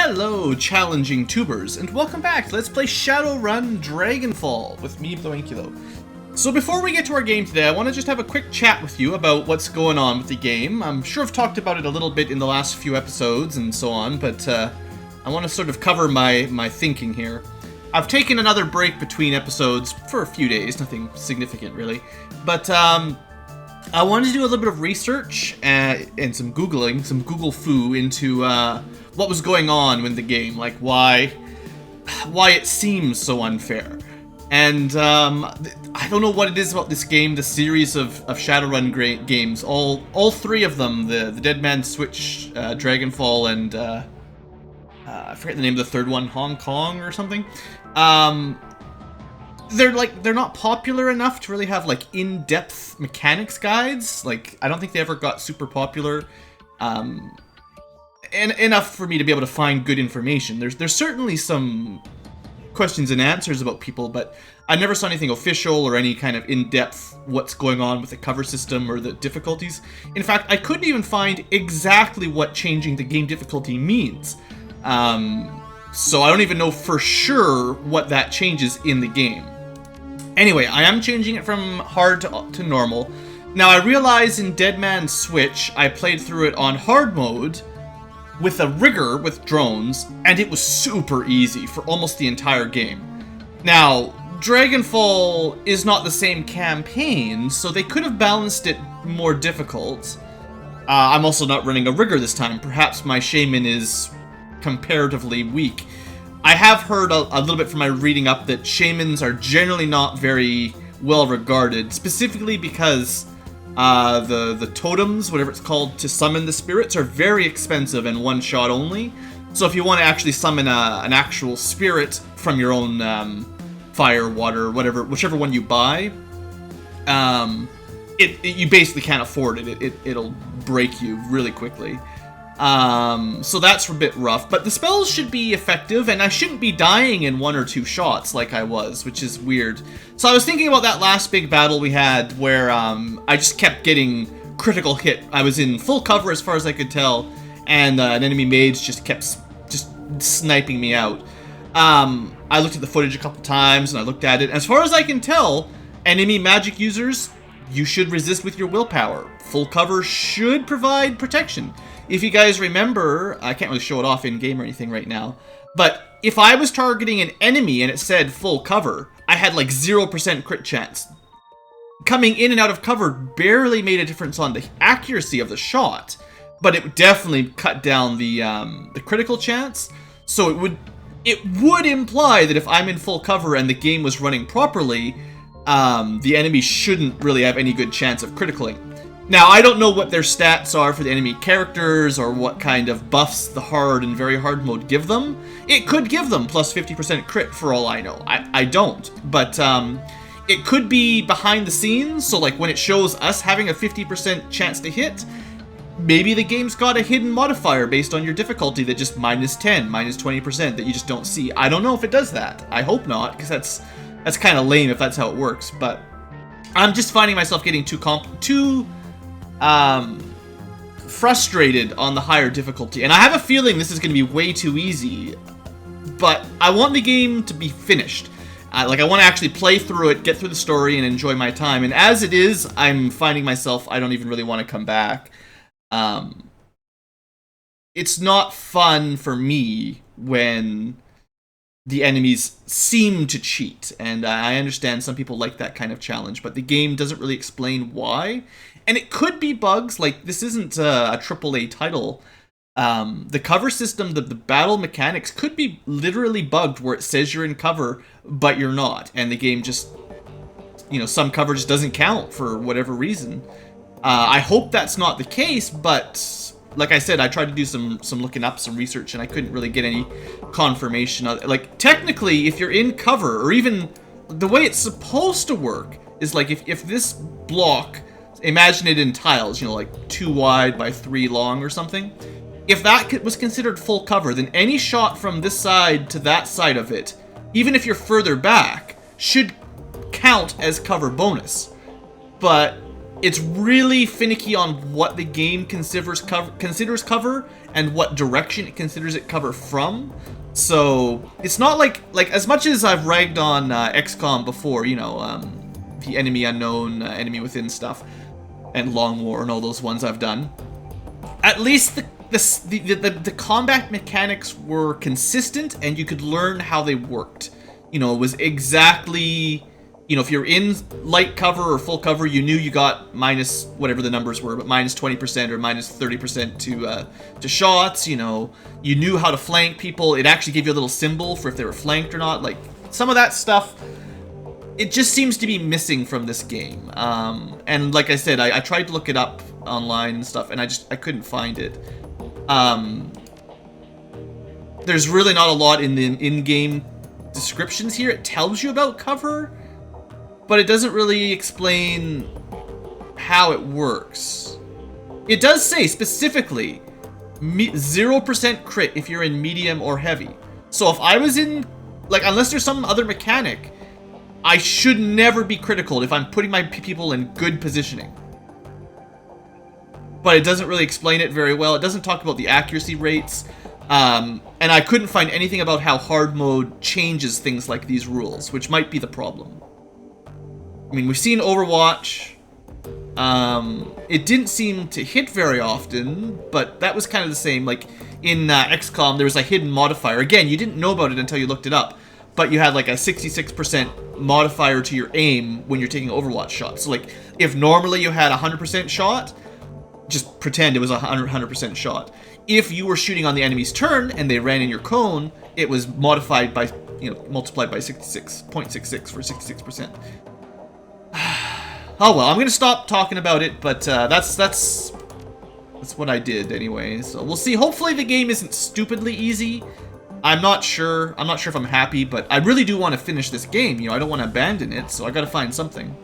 Hello, challenging tubers, and welcome back to Let's Play Shadowrun Dragonfall with me, BlueAnkylo. So before we get to our game today, I want to just have a quick chat with you about what's going on with the game. I'm sure I've talked about it a little bit in the last few episodes and so on, but I want to sort of cover my thinking here. I've taken another break between episodes for a few days, nothing significant really, but I wanted to do a little bit of research and some Googling, some Google foo into what was going on with the game, like why it seems so unfair. And I don't know what it is about this game, the series of Shadowrun games, all three of them, the Dead Man's Switch, Dragonfall, and I forget the name of the third one, Hong Kong or something. They're not popular enough to really have like in-depth mechanics guides. Like, I don't think they ever got super popular, and enough for me to be able to find good information. There's certainly some questions and answers about people, but I never saw anything official or any kind of in-depth what's going on with the cover system or the difficulties. In fact, I couldn't even find exactly what changing the game difficulty means. So I don't even know for sure what that changes in the game. Anyway, I am changing it from hard to normal. Now, I realize in Dead Man's Switch, I played through it on hard mode with a rigger with drones, and it was super easy for almost the entire game. Now, Dragonfall is not the same campaign, so they could have balanced it more difficult. I'm also not running a rigger this time. Perhaps my shaman is comparatively weak. I have heard a little bit from my reading up that shamans are generally not very well regarded, specifically because the totems, whatever it's called, to summon the spirits are very expensive and one shot only. So if you want to actually summon an actual spirit from your own fire, water, whichever one you buy, you basically can't afford it. It'll break you really quickly. So that's a bit rough, but the spells should be effective, and I shouldn't be dying in one or two shots like I was, which is weird. So I was thinking about that last big battle we had where I just kept getting critical hit. I was in full cover as far as I could tell, and an enemy mage just kept sniping me out. I looked at the footage a couple times, and I looked at it. As far as I can tell, enemy magic users, you should resist with your willpower. Full cover should provide protection. If you guys remember, I can't really show it off in-game or anything right now, but if I was targeting an enemy and it said full cover, I had like 0% crit chance. Coming in and out of cover barely made a difference on the accuracy of the shot, but it definitely cut down the critical chance. So it would imply that if I'm in full cover and the game was running properly, the enemy shouldn't really have any good chance of criticaling. Now, I don't know what their stats are for the enemy characters or what kind of buffs the hard and very hard mode give them. It could give them plus 50% crit for all I know. I don't, but it could be behind the scenes, so like when it shows us having a 50% chance to hit, maybe the game's got a hidden modifier based on your difficulty that just minus 10, minus 20% that you just don't see. I don't know if it does that. I hope not, because that's kind of lame if that's how it works, but I'm just finding myself getting too frustrated on the higher difficulty, and I have a feeling this is going to be way too easy, but I want the game to be finished. I want to actually play through it, get through the story, and enjoy my time, and as it is, I'm finding myself, I don't even really want to come back. It's not fun for me when the enemies seem to cheat, and I understand some people like that kind of challenge, but the game doesn't really explain why. And it could be bugs, like this isn't a AAA title. The cover system, the battle mechanics could be literally bugged where it says you're in cover, but you're not. And the game just, some cover just doesn't count for whatever reason. I hope that's not the case, but like I said, I tried to do some looking up, some research, and I couldn't really get any confirmation of it. Like, technically, if you're in cover, or even the way it's supposed to work is like if this block, imagine it in tiles, like 2 wide by 3 long or something. If that was considered full cover, then any shot from this side to that side of it, even if you're further back, should count as cover bonus. But It's really finicky on what the game considers cover and what direction it considers it cover from. So it's not like as much as I've ragged on XCOM before, you know, the enemy unknown, enemy within stuff, and Long War and all those ones I've done. At least the combat mechanics were consistent, and you could learn how they worked. You know, it was exactly. You know, if you're in light cover or full cover, you knew you got minus whatever the numbers were, but minus 20% or minus 30% to shots. You know, you knew how to flank people. It actually gave you a little symbol for if they were flanked or not. Like, some of that stuff, it just seems to be missing from this game. And like I said, I tried to look it up online and stuff, and I couldn't find it. There's really not a lot in the in-game descriptions here. It tells you about cover, but it doesn't really explain how it works. It does say specifically 0% crit if you're in medium or heavy. So if I was in, like, unless there's some other mechanic, I should never be critical if I'm putting my people in good positioning. But it doesn't really explain it very well. It doesn't talk about the accuracy rates. And I couldn't find anything about how hard mode changes things like these rules, which might be the problem. I mean, we've seen Overwatch. It didn't seem to hit very often, but that was kind of the same. Like, in XCOM, there was a hidden modifier. Again, you didn't know about it until you looked it up, but you had like a 66% modifier to your aim when you're taking Overwatch shots. So, like, if normally you had a 100% shot, just pretend it was a 100% shot. If you were shooting on the enemy's turn and they ran in your cone, it was modified by, you know, multiplied by 66.66 for 66%. Oh well, I'm gonna stop talking about it, but that's what I did anyway. So we'll see. Hopefully the game isn't stupidly easy. I'm not sure. I'm not sure if I'm happy, but I really do want to finish this game. You know, I don't want to abandon it, so I got to find something.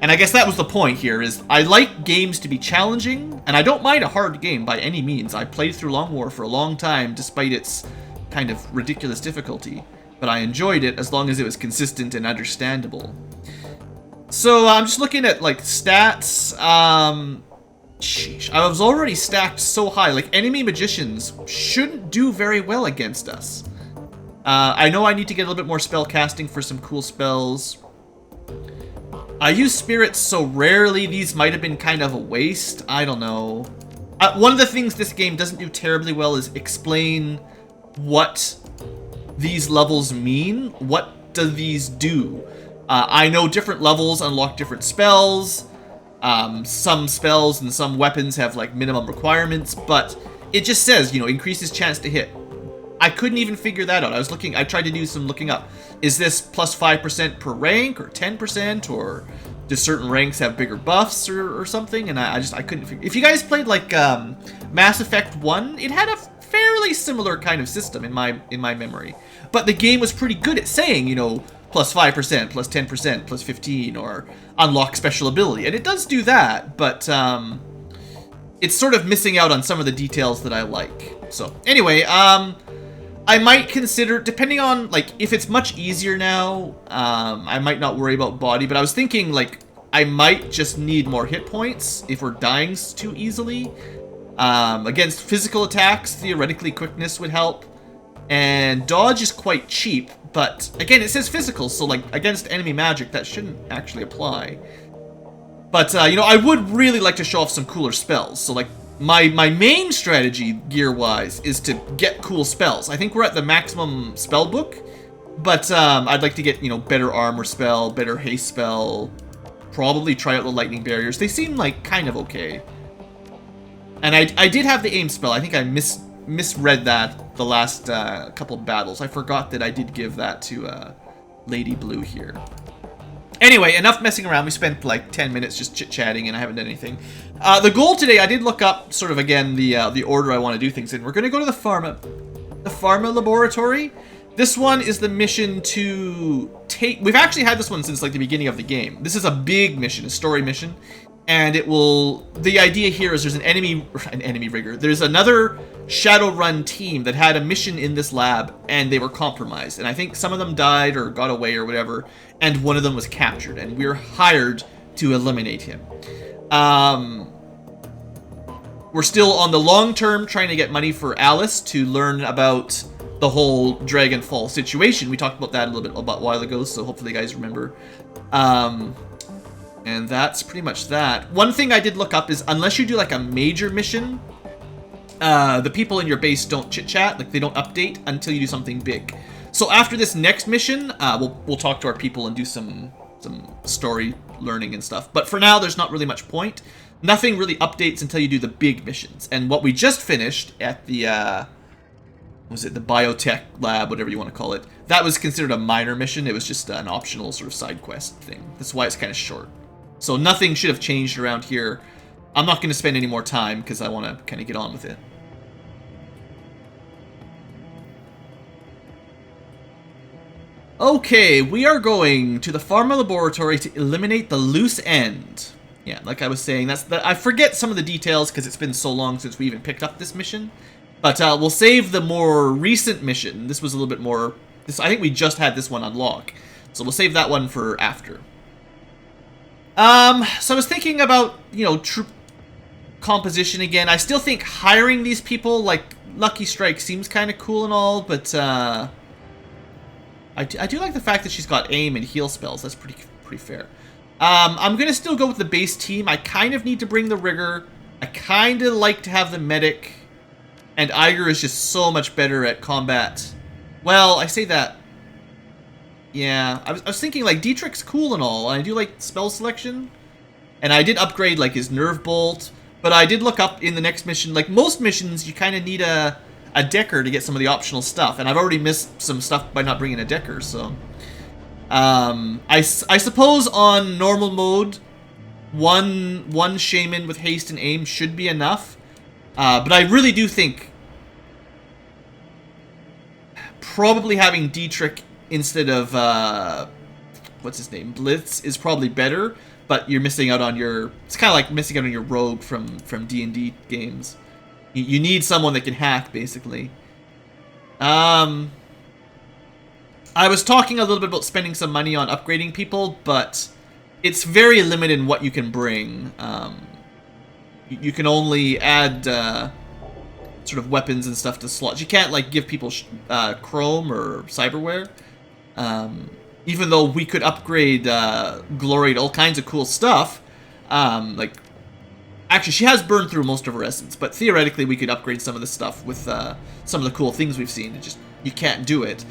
And I guess that was the point here. Is I like games to be challenging, and I don't mind a hard game by any means. I played through Long War for a long time, despite its kind of ridiculous difficulty, but I enjoyed it as long as it was consistent and understandable. So I'm just looking at like stats. Sheesh, I was already stacked so high. Like, enemy magicians shouldn't do very well against us. I know I need to get a little bit more spell casting for some cool spells. I use spirits so rarely, these might have been kind of a waste. I don't know. One of the things this game doesn't do terribly well is explain what these levels mean. What do these do? I know different levels unlock different spells. Some spells and some weapons have like minimum requirements, but it just says, you know, increases chance to hit. I couldn't even figure that out. I tried to do some looking up. Is this plus 5% per rank or 10%, or do certain ranks have bigger buffs or something? And I couldn't figure. If you guys played like Mass Effect 1, it had a fairly similar kind of system in my memory. But the game was pretty good at saying, you know, plus 5%, plus 10%, plus 15, or unlock special ability. And it does do that, but it's sort of missing out on some of the details that I like. So, anyway, I might consider, depending on, like, if it's much easier now, I might not worry about body, but I was thinking, like, I might just need more hit points if we're dying too easily. Against physical attacks, theoretically quickness would help. And dodge is quite cheap, but again, it says physical, so like against enemy magic, that shouldn't actually apply. But you know, I would really like to show off some cooler spells. So like my main strategy gear-wise is to get cool spells. I think we're at the maximum spell book, but I'd like to get, you know, better armor spell, better haste spell, probably try out the lightning barriers. They seem like kind of okay. And I did have the aim spell. I think I misread that the last couple of battles. I forgot that I did give that to Lady Blue here. Anyway, enough messing around. We spent like 10 minutes just chit-chatting and I haven't done anything. The goal today, I did look up sort of again the order I want to do things in. We're going to go to the pharma laboratory. This one is the mission to take... We've actually had this one since like the beginning of the game. This is a big mission, a story mission. And it will... The idea here is there's an enemy rigger. There's another Shadowrun team that had a mission in this lab, and they were compromised. And I think some of them died or got away or whatever, and one of them was captured, and we're hired to eliminate him. We're still on the long term trying to get money for Alice to learn about the whole Dragonfall situation. We talked about that a little bit about a while ago, so hopefully you guys remember. And that's pretty much that. One thing I did look up is unless you do like a major mission, the people in your base don't chit-chat, like they don't update until you do something big. So after this next mission, we'll talk to our people and do some story learning and stuff. But for now, there's not really much point. Nothing really updates until you do the big missions. And what we just finished at the, was it the biotech lab, whatever you want to call it, that was considered a minor mission. It was just an optional sort of side quest thing. That's why it's kind of short. So nothing should have changed around here. I'm not going to spend any more time because I want to kind of get on with it. Okay, we are going to the pharma laboratory to eliminate the loose end. Yeah, like I was saying, I forget some of the details because it's been so long since we even picked up this mission. But we'll save the more recent mission. This was a little bit more... I think we just had this one unlock. So we'll save that one for after. So I was thinking about, you know, troop composition again. I still think hiring these people, like Lucky Strike, seems kind of cool and all, but I do like the fact that she's got aim and heal spells. That's pretty fair. I'm going to still go with the base team. I kind of need to bring the Rigger. I kind of like to have the Medic. And Iger is just so much better at combat. Well, I say that. Yeah, I was thinking, like, Dietrich's cool and all. I do like spell selection. And I did upgrade, like, his Nerve Bolt. But I did look up in the next mission. Like, most missions, you kind of need a Decker to get some of the optional stuff. And I've already missed some stuff by not bringing a Decker, so... I suppose on normal mode, one Shaman with haste and aim should be enough. But I really do think probably having Dietrich instead of what's his name, Blitz, is probably better. But you're missing out on your... It's kind of like missing out on your rogue from D&D games. You need someone that can hack, basically. I was talking a little bit about spending some money on upgrading people, but it's very limited in what you can bring. You can only add sort of weapons and stuff to slots. You can't, like, give people chrome or cyberware. Even though we could upgrade Glory to all kinds of cool stuff. Like, actually, she has burned through most of her essence, but theoretically we could upgrade some of the stuff with some of the cool things we've seen. It just, you can't do it.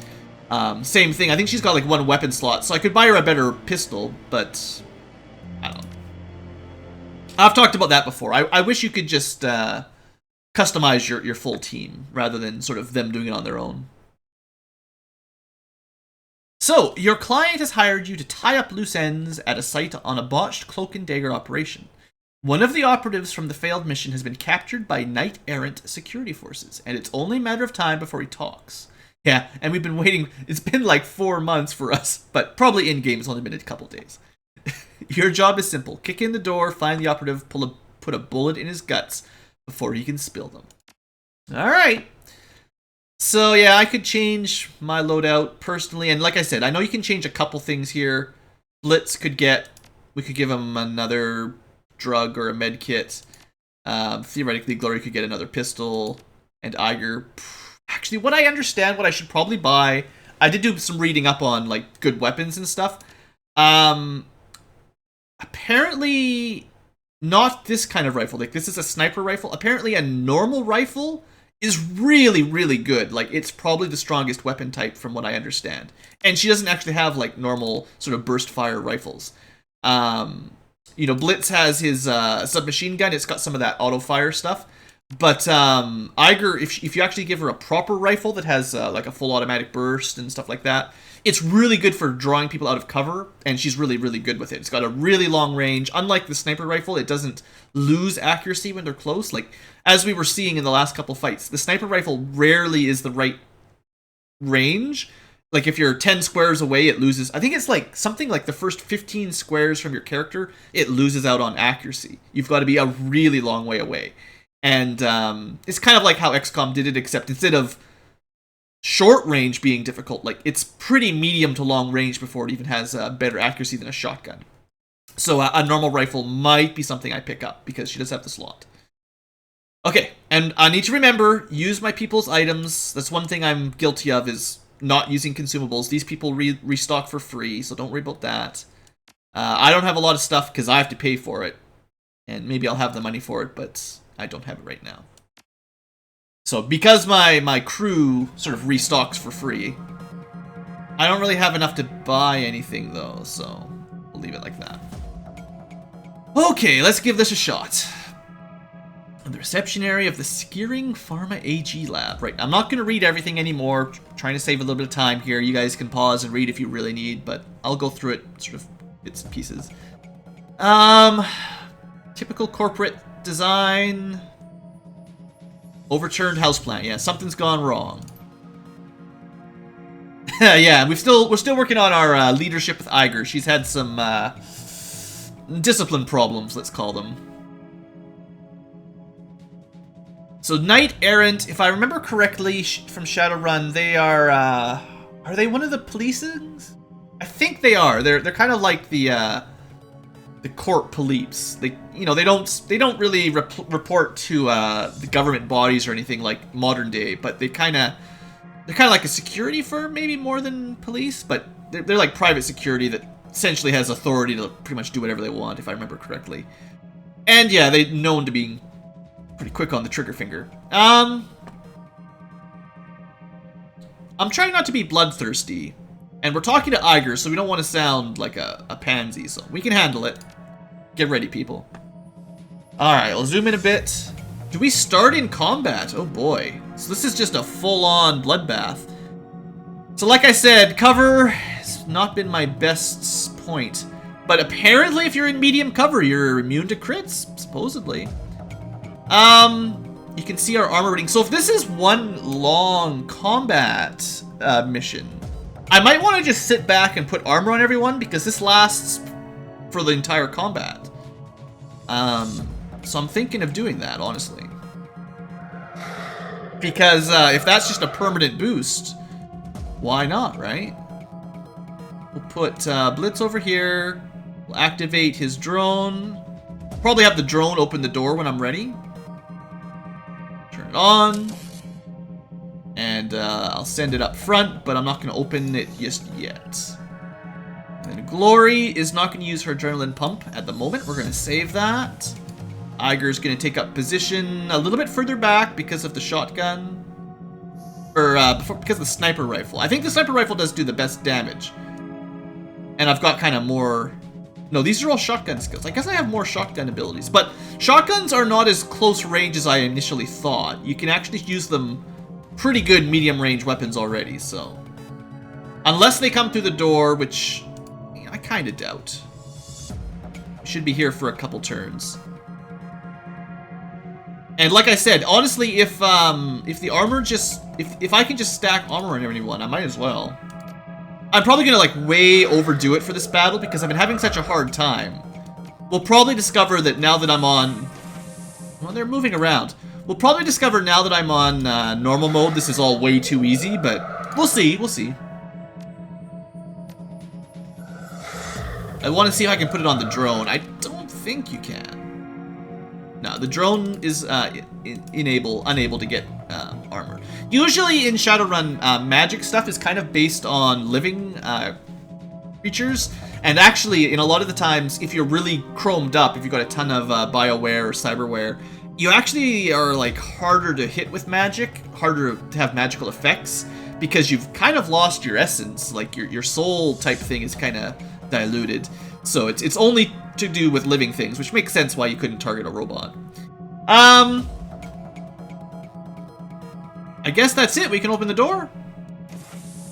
Same thing, I think she's got like one weapon slot, so I could buy her a better pistol, but I don't know. I've talked about that before. I wish you could just customize your full team, rather than sort of them doing it on their own. So, your client has hired you to tie up loose ends at a site on a botched cloak and dagger operation. One of the operatives from the failed mission has been captured by knight-errant security forces, and it's only a matter of time before he talks. Yeah, and we've been waiting. It's been like 4 months for us, but probably in-game it's only been a couple days. Your job is simple. Kick in the door, find the operative, put a bullet in his guts before he can spill them. Alright. So yeah, I could change my loadout personally, and like I said, I know you can change a couple things here. Blitz we could give him another drug or a med kit. Theoretically, Glory could get another pistol, and Iger... Actually, what I understand, what I should probably buy... I did do some reading up on, like, good weapons and stuff. Apparently, not this kind of rifle. Like, this is a sniper rifle. Apparently, a normal rifle is really, really good. Like, it's probably the strongest weapon type from what I understand. And she doesn't actually have, like, normal sort of burst fire rifles. You know, Blitz has his submachine gun. It's got some of that auto fire stuff. But Iger, if you actually give her a proper rifle that has like a full automatic burst and stuff like that, it's really good for drawing people out of cover, and she's really, really good with it. It's got a really long range. Unlike the sniper rifle, it doesn't lose accuracy when they're close. Like, as we were seeing in the last couple fights, the sniper rifle rarely is the right range. Like, if you're 10 squares away, it loses... I think it's like something like the first 15 squares from your character, it loses out on accuracy. You've got to be a really long way away. And it's kind of like how XCOM did it, except instead of short range being difficult, like, it's pretty medium to long range before it even has better accuracy than a shotgun. So a normal rifle might be something I pick up because she does have the slot. Okay, and I need to remember, use my people's items. That's one thing I'm guilty of, is not using consumables. These people restock for free, so don't worry about that. I don't have a lot of stuff because I have to pay for it. And maybe I'll have the money for it, but I don't have it right now. So because my crew sort of restocks for free, I don't really have enough to buy anything though, so we'll leave it like that. Okay, let's give this a shot. The reception area of the Skiering Pharma AG lab. Right, I'm not going to read everything anymore. Trying to save a little bit of time here. You guys can pause and read if you really need, but I'll go through it sort of bits and pieces. Typical corporate design. Overturned houseplant. Yeah, something's gone wrong. Yeah, we're still working on our leadership with Iger. She's had some discipline problems, let's call them. So Knight Errant, if I remember correctly from Shadowrun, they are they one of the policings? I think they are. They're kind of like the court police. They don't really report to the government bodies or anything like modern day, but they're kind of like a security firm, maybe more than police, but they're like private security that essentially has authority to pretty much do whatever they want, if I remember correctly. And yeah, they're known to be pretty quick on the trigger finger. I'm trying not to be bloodthirsty, and we're talking to Iger, so we don't want to sound like a pansy, so we can handle it. Get ready, people. Alright, I'll zoom in a bit. Do we start in combat? Oh boy. So this is just a full-on bloodbath. So like I said, cover has not been my best point. But apparently if you're in medium cover, you're immune to crits, supposedly. You can see our armor rating. So if this is one long combat mission, I might want to just sit back and put armor on everyone because this lasts for the entire combat. So I'm thinking of doing that, honestly. Because if that's just a permanent boost, why not, right? We'll put Blitz over here. We'll activate his drone. Probably have the drone open the door when I'm ready. Turn it on. And I'll send it up front, but I'm not going to open it just yet. And Glory is not going to use her adrenaline pump at the moment. We're going to save that. Iger's going to take up position a little bit further back because of the shotgun. Or because of the sniper rifle. I think the sniper rifle does do the best damage. And I've got kind of more... No, these are all shotgun skills. I guess I have more shotgun abilities. But shotguns are not as close range as I initially thought. You can actually use them pretty good medium range weapons already, so... Unless they come through the door, which I kind of doubt. Should be here for a couple turns. And like I said, honestly, if the armor just... If I can just stack armor on everyone, I might as well. I'm probably gonna like way overdo it for this battle because I've been having such a hard time. We'll probably discover that now that I'm on... Well, they're moving around. We'll probably discover now that I'm on normal mode, this is all way too easy, but we'll see, we'll see. I want to see if I can put it on the drone. I don't think you can. No, the drone is unable to get armor. Usually in Shadowrun, magic stuff is kind of based on living creatures, and actually, in a lot of the times, if you're really chromed up, if you've got a ton of bioware or cyberware, you actually are like harder to hit with magic, harder to have magical effects, because you've kind of lost your essence, like your soul type thing is kind of diluted. So it's only to do with living things, which makes sense why you couldn't target a robot. I guess that's it. We can open the door.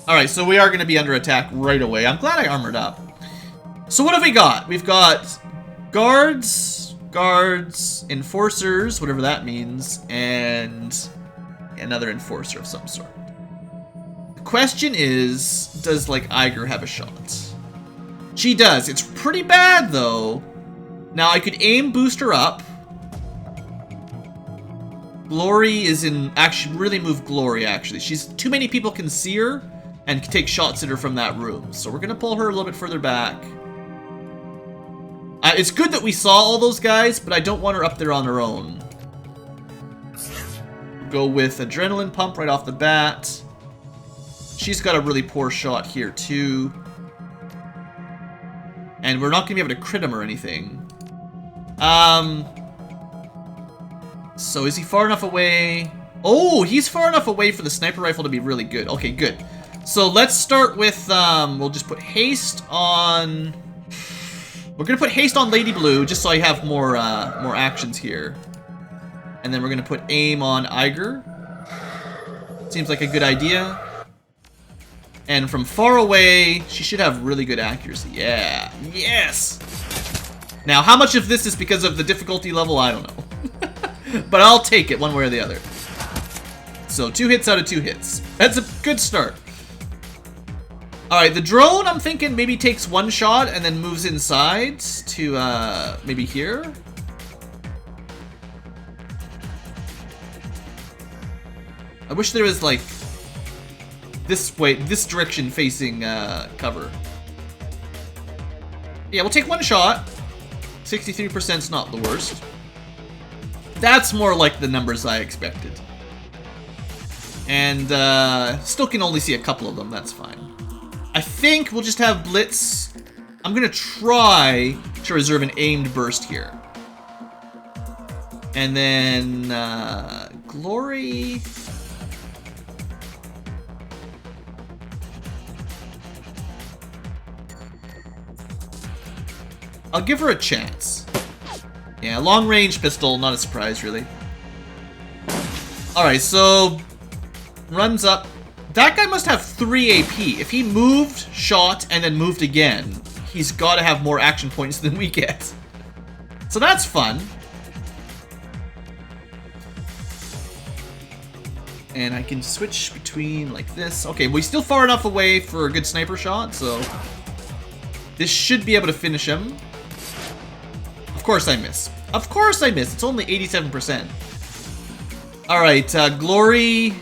Alright, so we are going to be under attack right away. I'm glad I armored up. So what have we got? We've got guards, enforcers, whatever that means, and another enforcer of some sort. The question is, does like Iger have a shot? She does. It's pretty bad though. Now I could aim boost her up. Glory is in... Actually, really move Glory, actually. She's... Too many people can see her and can take shots at her from that room. So we're going to pull her a little bit further back. It's good that we saw all those guys, but I don't want her up there on her own. Go with Adrenaline Pump right off the bat. She's got a really poor shot here, too. And we're not going to be able to crit him or anything. So is he far enough away? Oh, he's far enough away for the sniper rifle to be really good. Okay, good. So let's start with, we'll just put haste on... We're going to put haste on Lady Blue, just so I have more actions here. And then we're going to put aim on Iger. Seems like a good idea. And from far away, she should have really good accuracy. Yeah. Yes! Now, how much of this is because of the difficulty level? I don't know. But I'll take it one way or the other. So 2 hits out of 2 hits. That's a good start. Alright, the drone, I'm thinking, maybe takes 1 shot and then moves inside to, maybe here. I wish there was, like, this way, this direction facing, cover. Yeah, we'll take 1 shot. 63% is not the worst. That's more like the numbers I expected. And, still can only see a couple of them, that's fine. I think we'll just have Blitz. I'm gonna try to reserve an aimed burst here. And then, Glory... I'll give her a chance. Yeah, long-range pistol, not a surprise, really. Alright, so... Runs up. That guy must have 3 AP. If he moved, shot, and then moved again, he's got to have more action points than we get. So that's fun. And I can switch between like this. Okay, we're still far enough away for a good sniper shot, so... This should be able to finish him. Of course I miss. Of course I miss. It's only 87%. Alright, Glory...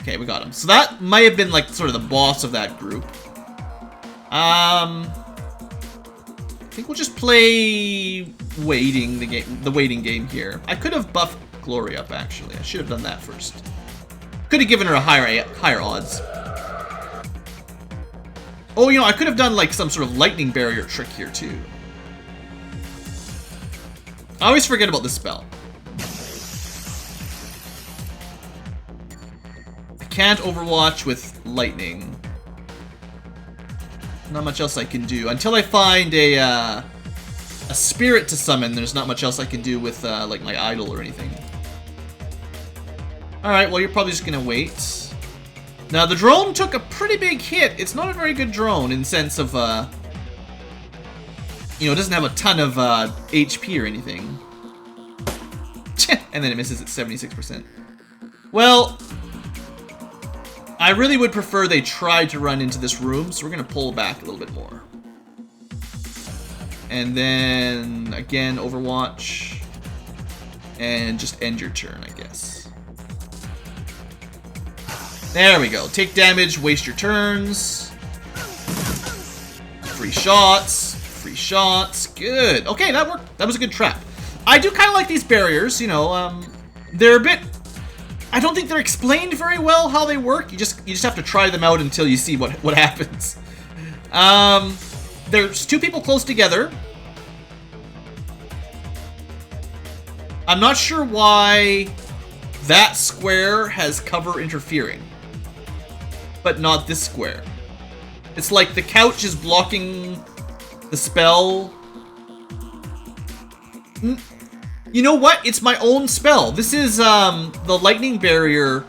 Okay, we got him. So that might have been like sort of the boss of that group. I think we'll just play the waiting game here. I could have buffed Glory up actually. I should have done that first. Could have given her a higher odds. Oh, you know, I could have done like some sort of lightning barrier trick here too. I always forget about this spell. Can't overwatch with lightning. Not much else I can do until I find a spirit to summon. There's not much else I can do with like my idol or anything. All right, well you're probably just gonna wait. Now the drone took a pretty big hit. It's not a very good drone in the sense of you know, it doesn't have a ton of HP or anything. And then it misses at 76%. Well. I really would prefer they tried to run into this room, so we're going to pull back a little bit more. And then, again, Overwatch. And just end your turn, I guess. There we go. Take damage, waste your turns. Free shots. Free shots. Good. Okay, that worked. That was a good trap. I do kind of like these barriers, you know. They're a bit... I don't think they're explained very well how they work. You just have to try them out until you see what happens. There's 2 people close together. I'm not sure why that square has cover interfering, but not this square. It's like the couch is blocking the spell. You know what? It's my own spell. This is the lightning barrier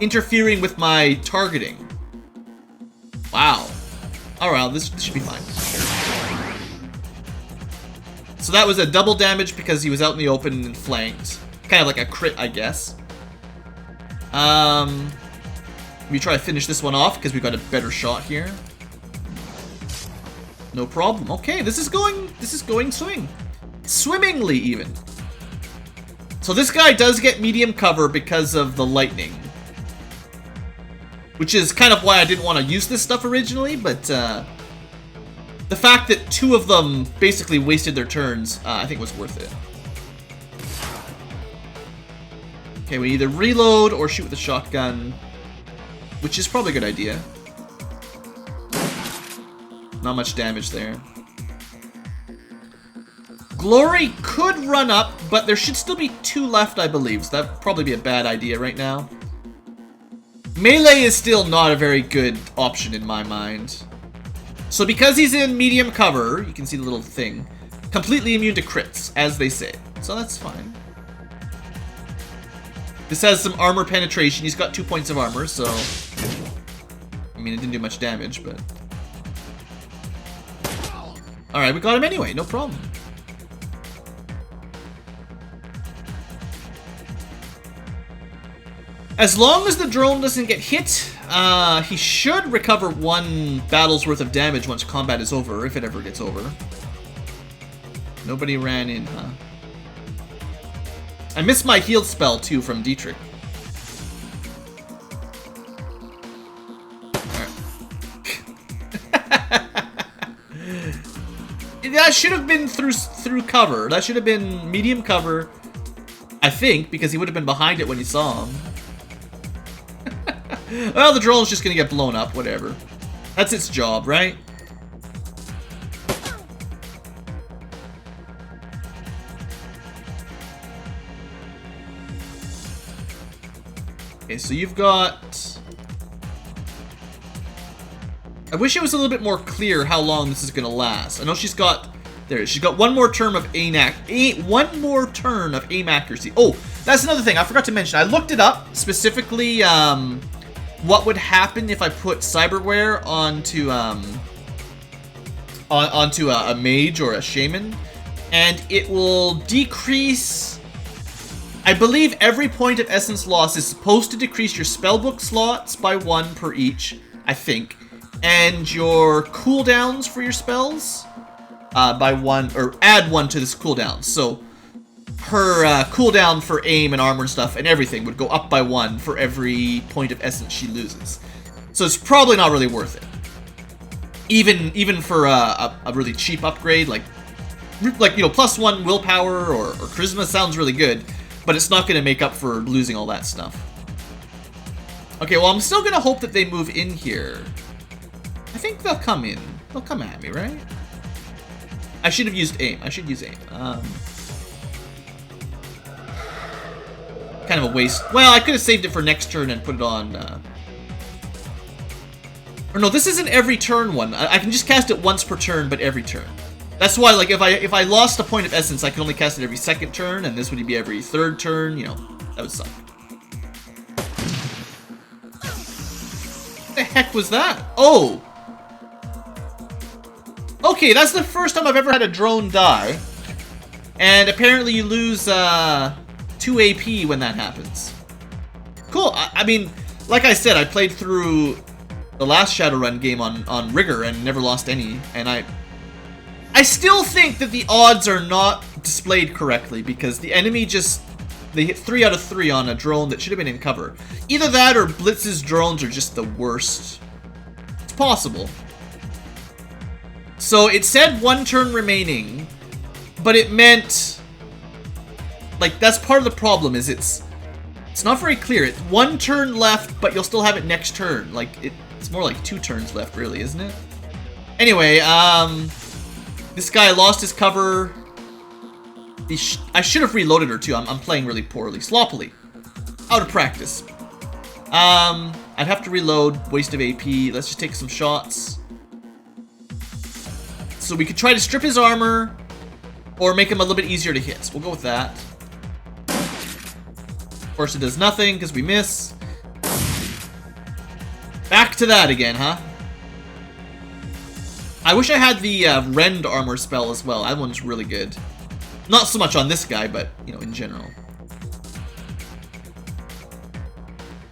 interfering with my targeting. Wow. Alright, this should be fine. So that was a double damage because he was out in the open and flanked. Kind of like a crit, I guess. We try to finish this one off because we've got a better shot here. No problem. Okay, this is going swing. Swimmingly, even. So this guy does get medium cover because of the lightning. Which is kind of why I didn't want to use this stuff originally, but the fact that 2 of them basically wasted their turns, I think was worth it. Okay, we either reload or shoot with a shotgun, which is probably a good idea. Not much damage there. Glory could run up, but there should still be 2 left, I believe, so that'd probably be a bad idea right now. Melee is still not a very good option in my mind. So because he's in medium cover, you can see the little thing, completely immune to crits, as they say. So that's fine. This has some armor penetration. He's got 2 points of armor, so... I mean, it didn't do much damage, but... Alright, we got him anyway, no problem. As long as the drone doesn't get hit, he should recover 1 battle's worth of damage once combat is over, if it ever gets over. Nobody ran in, huh? I missed my heal spell, too, from Dietrich. That should have been through cover. That should have been medium cover, I think, because he would have been behind it when he saw him. Well, the drone's just gonna get blown up, whatever. That's its job, right? Okay, so you've got... I wish it was a little bit more clear how long this is gonna last. I know she's got... There, she's got 1 more turn of aim accuracy. Oh, that's another thing I forgot to mention. I looked it up, specifically, what would happen if I put cyberware onto a mage or a shaman, and it will decrease... I believe every point of essence loss is supposed to decrease your spellbook slots by 1 per each, I think, and your cooldowns for your spells by 1, or add 1 to this cooldown. So her cooldown for aim and armor and stuff and everything would go up by 1 for every point of essence she loses. So it's probably not really worth it. Even for a really cheap upgrade, like you know, +1 willpower or charisma sounds really good, but it's not going to make up for losing all that stuff. Okay, well, I'm still going to hope that they move in here. I think they'll come in. They'll come at me, right? I should have used aim. I should use aim. Kind of a waste. Well, I could have saved it for next turn and put it on... Or no, this isn't every turn one. I can just cast it once per turn, but every turn. That's why, like, if I lost a point of essence, I can only cast it every 2nd turn, and this would be every 3rd turn. You know, that would suck. What the heck was that? Oh! Okay, that's the first time I've ever had a drone die. And apparently you lose 2 AP when that happens. Cool. I mean, like I said, I played through the last Shadowrun game on Rigor and never lost any. And I still think that the odds are not displayed correctly because the enemy just... They hit 3 out of 3 on a drone that should have been in cover. Either that or Blitz's drones are just the worst. It's possible. So it said 1 turn remaining, but it meant... Like, that's part of the problem, is it's not very clear. It's 1 turn left, but you'll still have it next turn. Like, it's more like 2 turns left, really, isn't it? Anyway, this guy lost his cover. I should have reloaded her, too. I'm playing really poorly. Sloppily. Out of practice. I'd have to reload. Waste of AP. Let's just take some shots. So we could try to strip his armor, or make him a little bit easier to hit. So we'll go with that. Of course, it does nothing, because we miss. Back to that again, huh? I wish I had the rend armor spell as well. That one's really good. Not so much on this guy, but, you know, in general.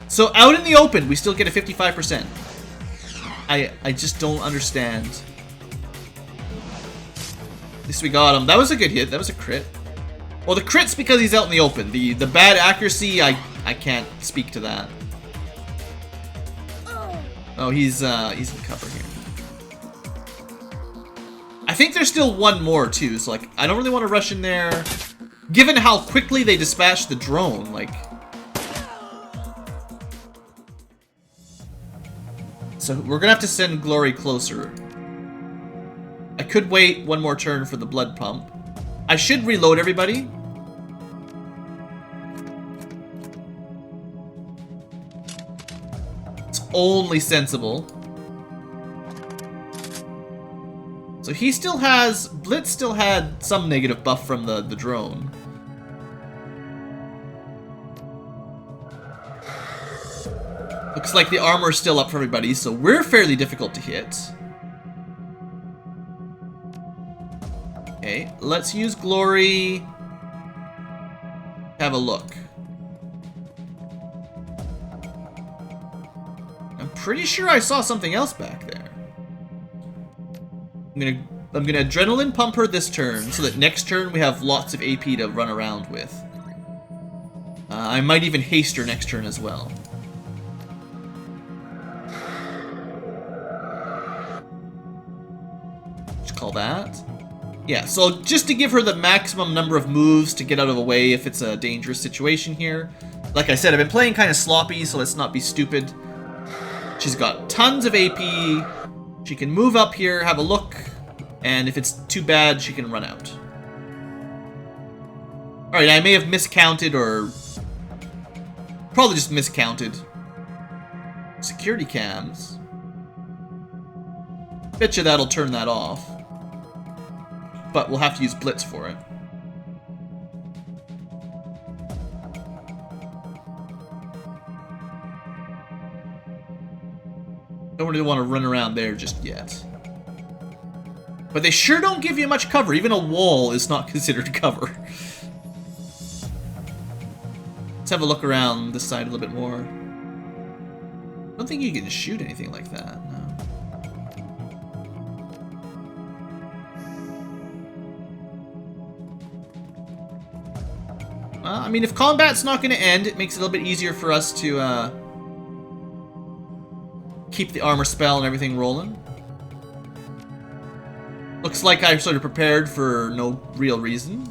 So, out in the open, we still get a 55%. I just don't understand. At least we got him. That was a good hit. That was a crit. Well, the crit's because he's out in the open. The bad accuracy, I can't speak to that. Oh, he's in cover here. think there's still one more, too, so, like, I don't really want to rush in there. Given how quickly they dispatched the drone, like... So we're gonna have to send Glory closer. I could wait one more turn for the blood pump. I should reload everybody. It's only sensible. So he still has... Blitz still had some negative buff from the drone. Looks like the armor's still up for everybody, so we're fairly difficult to hit. Okay, let's use Glory. Have a look. I'm pretty sure I saw something else back there. I'm gonna adrenaline pump her this turn, so that next turn we have lots of AP to run around with. I might even haste her next turn as well. Just call that. Yeah, so just to give her the maximum number of moves to get out of the way if it's a dangerous situation here. Like I said, I've been playing kind of sloppy, so let's not be stupid. She's got tons of AP. She can move up here, have a look, and if it's too bad, she can run out. Alright, I may have miscounted or... Probably just miscounted. Security cams. Betcha that'll turn that off. But we'll have to use Blitz for it. Don't really want to run around there just yet. But they sure don't give you much cover. Even a wall is not considered cover. Let's have a look around this side a little bit more. I don't think you can shoot anything like that, no. I mean, if combat's not going to end, it makes it a little bit easier for us to keep the armor spell and everything rolling. Looks like I've sort of prepared for no real reason.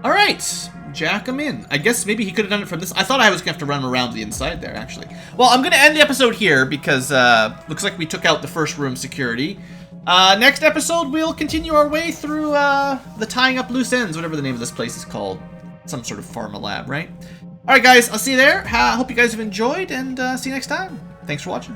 Alright, jack him in. I guess maybe he could have done it from this. I thought I was going to have to run around the inside there, actually. Well, I'm going to end the episode here because looks like we took out the first room security. Next episode, we'll continue our way through the tying up loose ends, whatever the name of this place is called. Some sort of pharma lab, right? Alright guys, I'll see you there. Hope you guys have enjoyed, and see you next time. Thanks for watching.